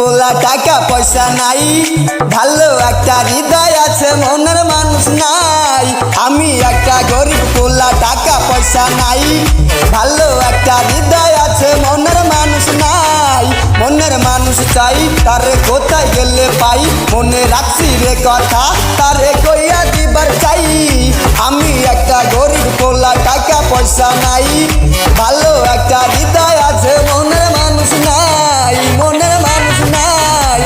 পোলা টাকা পয়সা নাই, ভালো একটা হৃদয় আছে মনের মানুষ নাই। আমি একটা গরিব পোলা টাকা পয়সা নাই, ভালো একটা হৃদয় আছে মনের মানুষ নাই। মনের মানুষ চাই, তারে কোথায় গেলে পাই, মনে রাখছি রে কথা তারে কইয়া দিবার চাই। আমি একটা গরিব পোলা টাকা পয়সা নাই, ভালো একটা হৃদয় আছে মনের মানুষ নাই, মনের মানুষ নাই।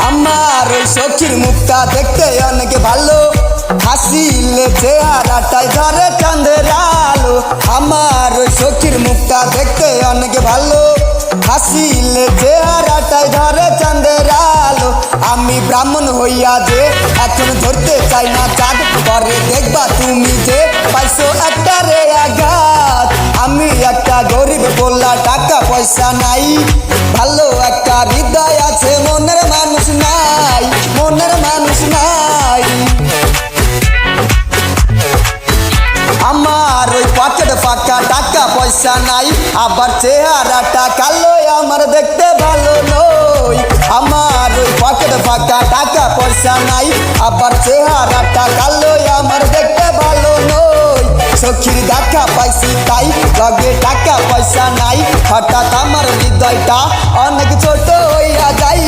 আমার ওই সখীর মুখটা দেখতে অনেক ভালো, হাসিলে চেহারাটাই ধরে চাঁদের আলো। আমার ওই সখীর মুখটা দেখতে অনেক ভালো, হাসিলে চেহারাটাই ধরে চাঁদের আলো। আমি ব্রাহ্মণ হইয়া যে এখন ধরতে চাই না চাঁদ, পরে দেখবা তুমি যে পাইছো একটা রে আঘাত। আমি একটা গরিব পোলা টাকা পয়সা নাই, ভালো একটা হৃদয় আছে মনের মানুষ নাই, মনের মানুষ নাই। আমার ওই পকেট ফাঁকা টাকা পয়সা নাই, আবার চেহারাটা কালো আমার দেখতে ভালো নই। আমার ওই পকেট ফাঁকা টাকা পয়সা নাই, আবার চেহারাটা কালো আমার দেখতে ভালো নই। সখীর দেখা পাইছি তাই লগে টাকা পয়সা নাই, হঠাৎ আমার হৃদয়টা অনেক ছোট হইয়া যাই।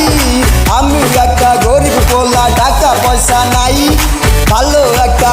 আমি একটা গরিব পোলা টাকা পয়সা নাই, ভালো একটা